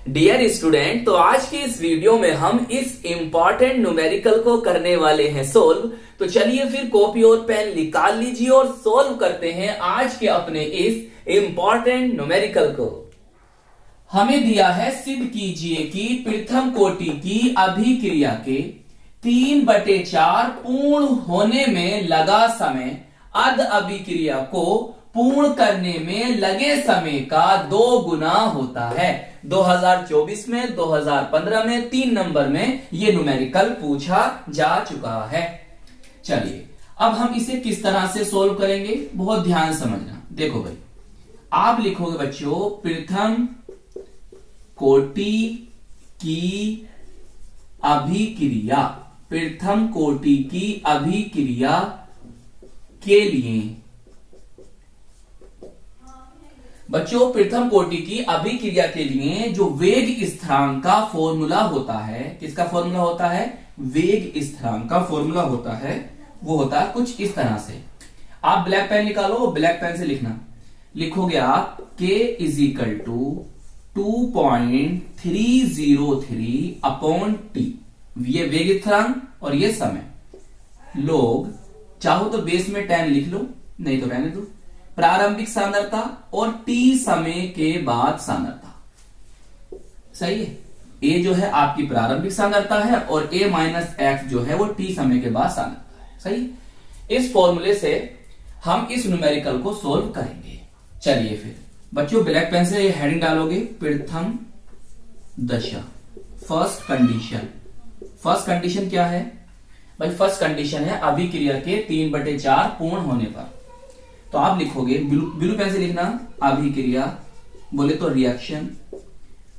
Dear student, तो आज की इस वीडियो में हम इस इंपॉर्टेंट न्यूमेरिकल को करने वाले हैं सोल्व। तो चलिए फिर कॉपी और पेन निकाल लीजिए और सोल्व करते हैं आज के अपने इस इंपॉर्टेंट न्यूमेरिकल को। हमें दिया है, सिद्ध कीजिए कि प्रथम कोटि की अभिक्रिया के 3/4 पूर्ण होने में लगा समय अर्ध अभिक्रिया को पूर्ण करने में लगे समय का 2 गुना होता है। 2024 में, 2015 में, 3 नंबर में ये न्यूमेरिकल पूछा जा चुका है। चलिए अब हम इसे किस तरह से सोल्व करेंगे, बहुत ध्यान समझना। देखो भाई, आप लिखोगे बच्चों, प्रथम कोटि की अभिक्रिया, प्रथम कोटि की अभिक्रिया के लिए बच्चों, प्रथम कोटि की अभिक्रिया के लिए जो वेग स्थिरांक का फॉर्मूला होता है, किसका फॉर्मूला होता है? वेग स्थिरांक का फॉर्मूला होता है। वो होता है कुछ इस तरह से। आप ब्लैक पेन निकालो, ब्लैक पेन से लिखना। लिखोगे आप k equal to 2.303 upon T, ये वेग स्थिरांक और ये समय। लोग चाहो तो बेस में 10 लिख लो, नहीं तो रहने दो। प्रारंभिक सांद्रता और टी समय के बाद सांद्रता, सही है। ए जो है आपकी प्रारंभिक सांद्रता है और a माइनस एक्स जो है वो टी समय के बाद सांद्रता है, सही। इस फॉर्मूले से हम इस न्यूमेरिकल को सोल्व करेंगे। चलिए फिर बच्चों, ब्लैक पेन से हेडिंग डालोगे, प्रथम दशा, फर्स्ट कंडीशन। फर्स्ट कंडीशन क्या है भाई? फर्स्ट कंडीशन है अभिक्रिया के 3/4 पूर्ण होने पर। तो आप लिखोगे, ब्लू पेन से लिखना, अभिक्रिया बोले तो रिएक्शन,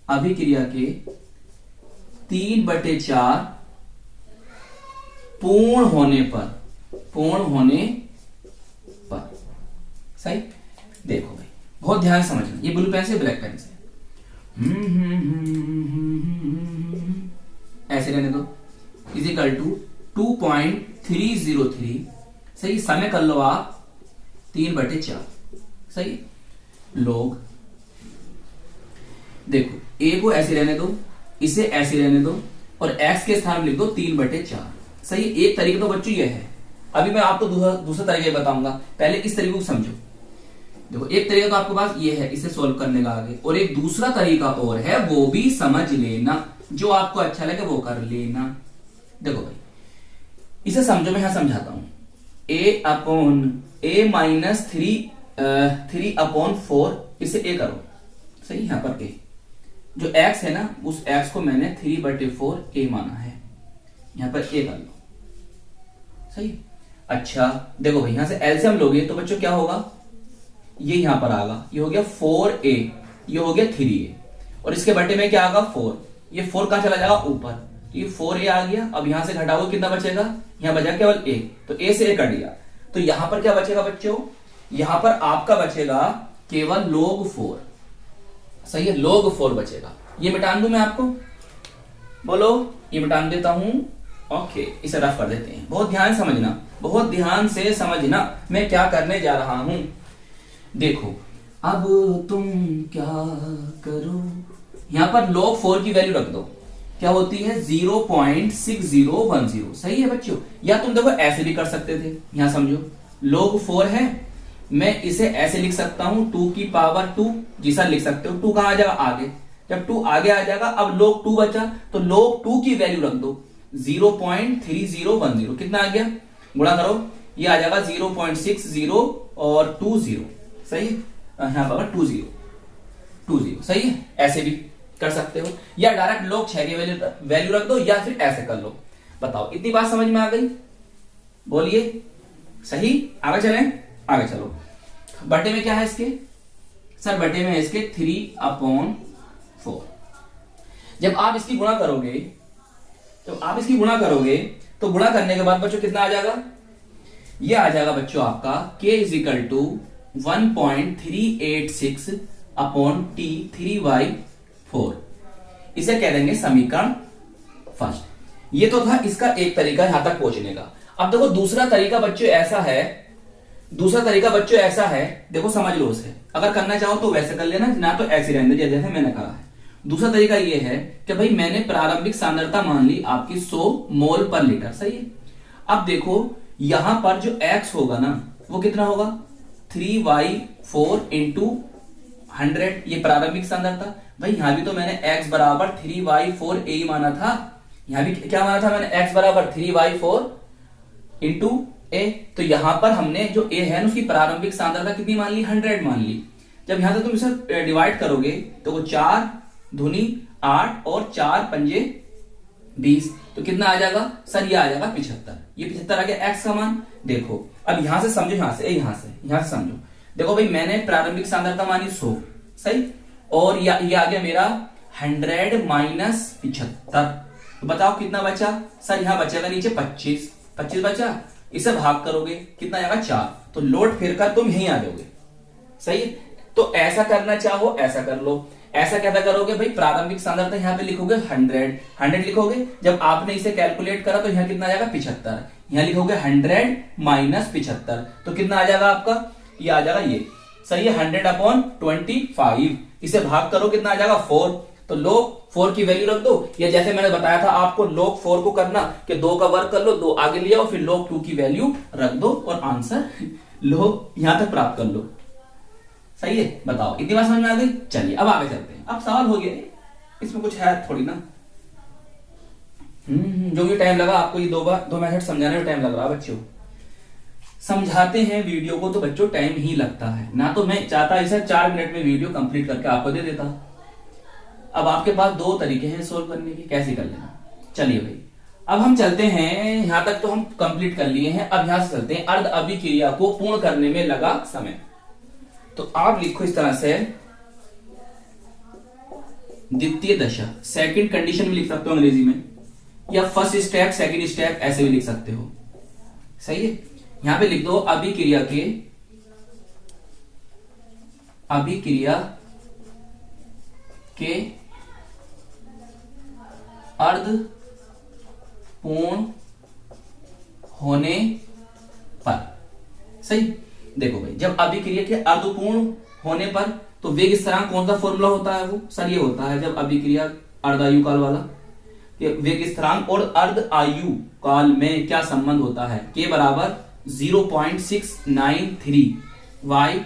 अभिक्रिया के 3/4 पूर्ण होने पर, पूर्ण होने पर, सही। देखो भाई, बहुत ध्यान समझना, ये ब्लू पेन से, ब्लैक पेन से ऐसे रहने दो। इजिकल टू 2.303, सही। समय कर लो आप 3/4, सही। लोग देखो, a को ऐसे रहने दो, इसे ऐसे रहने दो और x के स्थान में लिख दो 3/4, सही। एक तरीका तो बच्चों ये है। अभी मैं आपको दूसरा तरीका बताऊंगा, पहले इस तरीके को समझो। देखो, एक तरीका तो आपके पास ये है, इसे सोल्व करने का आगे, और एक दूसरा तरीका और है, वो भी समझ लेना। जो आपको अच्छा लगे वो कर लेना। देखो भाई, इसे समझो, मैं यहां समझाता हूं। a माइनस 3 अपॉन 4, इसे a करो, सही। यहां पर a, जो x है ना, उस x को मैंने 3/4 a माना है, यहां पर a कर लो, सही। अच्छा देखो भाई, यहां से एलसीएम लोगे तो बच्चों क्या होगा? ये यहां पर आएगा, ये हो गया 4a, ये हो गया 3a, और इसके बटे में क्या आएगा? 4। ये 4 कहां चला जाएगा? ऊपर, तो ये 4a आ गया। अब यहां से घटाओगे, कितना बचेगा? यहां बचा केवल a, तो a से a कट गया। तो यहां पर क्या बचेगा बच्चों? यहां पर आपका बचेगा केवल log 4, सही है। log 4 बचेगा। ये मिटान दूं मैं आपको, बोलो? ये मिटान देता हूं, ओके। इसे रफ कर देते हैं। बहुत ध्यान समझना, बहुत ध्यान से समझना मैं क्या करने जा रहा हूं। देखो, अब तुम क्या करो, यहां पर log 4 की वैल्यू रख दो, क्या होती है? 0.6010, सही है बच्चों। या तुम देखो ऐसे भी कर सकते थे, यहां समझो, log 4 है, मैं इसे ऐसे लिख सकता हूं 2 की पावर 2, जैसा लिख सकते हो। 2 कहां आ जाएगा? आगे। जब 2 आगे आ जाएगा, अब log 2 बचा, तो log 2 की वैल्यू रख दो 0.3010, कितना आ गया? गुणा करो, ये आ जाएगा 0.60 और 20, सही है। यहां पर 20, सही है। ऐसे भी कर सकते हो, या डायरेक्ट log 6 की वैल्यू रख दो, या फिर ऐसे कर लो। बताओ, इतनी बात समझ में आ गई? बोलिए, सही। आगे चलें, आगे चलो। बटे में क्या है इसके? सर बटे में है इसके 3/4। जब आप इसकी गुणा करोगे, तो गुणा करने के बाद बच्चों कितना आ जाएगा? ये आ जाएगा बच्चों आपका k equal to 1.386 upon T 3/4। इसे कह देंगे समीकरण फर्स्ट। ये तो था इसका एक तरीका यहां तक पहुंचने का। अब देखो दूसरा तरीका बच्चों ऐसा है, देखो समझ लो उसे। अगर करना चाहो तो वैसे कर लेना, ना तो ऐसे रहने दो जैसे मैंने कहा है। दूसरा तरीका ये है कि भाई मैंने प्रारंभिक सांद्रता मान ली आपकी 100 मोल पर लीटर, सही है। अब देखो यहां पर जो x होगा ना वो कितना होगा 3y4 इंटू 100, ये प्रारंभिक सांद्रता। भाई यहां भी तो मैंने x बराबर 3y4 a ही माना था, यहां भी क्या माना था मैंने x बराबर 3y4 इंटू a। तो यहां पर हमने जो a है ना उसकी प्रारंभिक सांद्रता कितनी मान ली 100 मान ली। जब यहां से तुम इसे डिवाइड करोगे तो वो 4 दूनी 8 और 4 पंजे 20, तो कितना आ जाएगा सर, ये आ जाएगा 75। ये 75 आ गया x का मान। देखो अब यहां से समझो, यहां से समझो। देखो भाई मैंने प्रारंभिक सांद्रता मानी 100, सही, और ये आ गया मेरा 100 माइनस 75। तो बताओ कितना बचा सर, यहां बचेगा नीचे 25 बचा, इसे भाग करोगे कितना आएगा 4, तो लोड फिर कर तुम यहीं आ जाओगे, सही है। तो ऐसा करना चाहो ऐसा कर लो। ऐसा कैसा करोगे भाई, प्रारंभिक सांद्रता यहाँ पे लिखोगे 100 लिखोगे। जब आपने इसे कैलकुलेट करा तो यहाँ कितना आ जाएगा 75, यहाँ लिखोगे 100 माइनस 75, तो कितना आ जाएगा आपका, ये आ जाएगा ये, सही है 100/25। इसे भाग करो कितना आ जाएगा 4, तो log 4 की वैल्यू रख दो, या जैसे मैंने बताया था आपको log 4 को करना कि 2 का वर्ग कर लो, 2 आगे ले आओ, फिर log 2 की वैल्यू रख दो और आंसर log यहां तक प्राप्त कर लो, सही है। बताओ इतनी बात समझ में आ गई। चलिए अब आगे चलते हैं। अब सवाल हो गया, इसमें कुछ है थोड़ी ना, जो भी टाइम लगा आपको, ये दो मेथड समझाने में टाइम लग रहा है बच्चों। समझाते हैं वीडियो को तो बच्चों टाइम ही लगता है ना, तो मैं चाहता इसे 4 मिनट में वीडियो कंप्लीट करके आपको दे देता। अब आपके पास 2 तरीके हैं सोल्व करने के, कैसे कर लेना। चलिए भाई अब हम चलते हैं, यहां तक तो हम कंप्लीट कर लिए हैं। अब यहां से चलते हैं अर्ध अभिक्रिया को पूर्ण करने में लगा समय। तो आप लिखो इस तरह से, द्वितीय दशा, सेकंड कंडीशन भी लिख सकते हो अंग्रेजी में, या फर्स्ट स्टेप सेकंड स्टेप ऐसे भी लिख सकते हो, सही है। यहां पे लिख दो अभिक्रिया के अर्ध पूर्ण होने पर, सही। देखो भाई जब अभिक्रिया के अर्धपूर्ण होने पर तो वेग स्थिरांक कौन सा फॉर्मूला होता है, वो सर ये होता है जब अभिक्रिया अर्धायु काल वाला, वेग स्थिरांक और अर्ध आयु काल में क्या संबंध होता है, के बराबर 0.693 y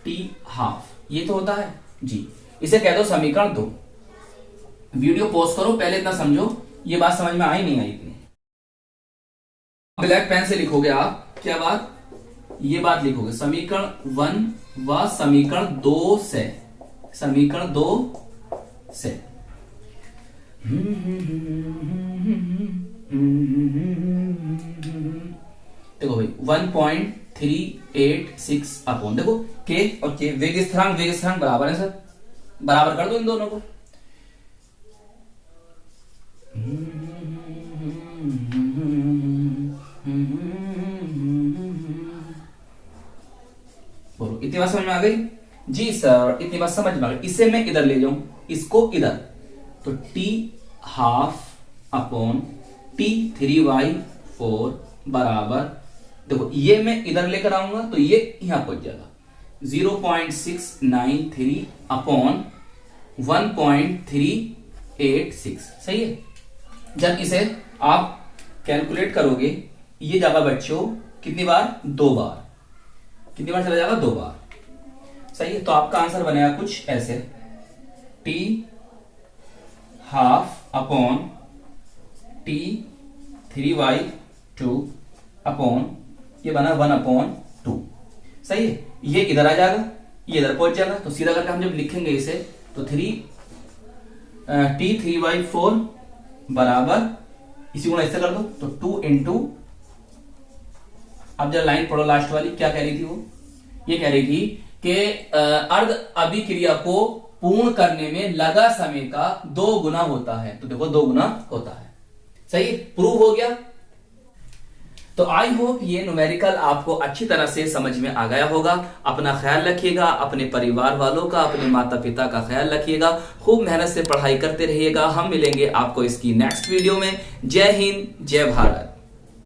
t हाफ, ये तो होता है जी। इसे कह दो समीकरण 2। वीडियो पॉज करो, पहले इतना समझो, ये बात समझ में आई नहीं आई इतनी। ब्लैक पेन से लिखोगे आप क्या बात, ये बात लिखोगे समीकरण 1 व समीकरण 2 से, समीकरण 2 से। देखो भाई 1.386 अपॉन, देखो के और के वेग स्थिरांक बराबर है सर, बराबर कर दो इन दोनों को। बोलो इतनी बात समझ में आ गई जी सर, इतनी बात समझ में आ गई। इसे मैं इधर ले जाऊं, इसको इधर, तो t half upon t 3y4 बराबर, देखो ये मैं इधर लेकर आऊंगा तो ये यहां पहुंच जाएगा 0.693 अपॉन 1.386, सही है। जब इसे आप कैलकुलेट करोगे ये जाएगा बच्चों कितनी बार, 2 बार, कितनी बार चला जाएगा 2 बार, सही है। तो आपका आंसर बनेगा कुछ ऐसे, t half upon t 3y2 upon, ये बना 1/2, सही है। ये इधर आ जाएगा, ये इधर पहुंच जाएगा, तो सीधा करके हम जब लिखेंगे इसे तो t 3y4 बराबर, इसी को ऐसे कर दो तो 2 इंटू, अब जब लाइन पढ़ो लास्ट वाली, क्या कह रही थी वो, ये कह रही थी कि अर्ध अभिक्रिया को पूर्ण करने में लगा समय का 2 गुना होता है, तो देखो 2 गुना होता है, सही, प्रूव हो गया। तो आई होप ये न्यूमेरिकल आपको अच्छी तरह से समझ में आ गया होगा। अपना ख्याल रखिएगा, अपने परिवार वालों का, अपने माता पिता का ख्याल रखिएगा, खूब मेहनत से पढ़ाई करते रहिएगा। हम मिलेंगे आपको इसकी नेक्स्ट वीडियो में। जय हिंद, जय भारत।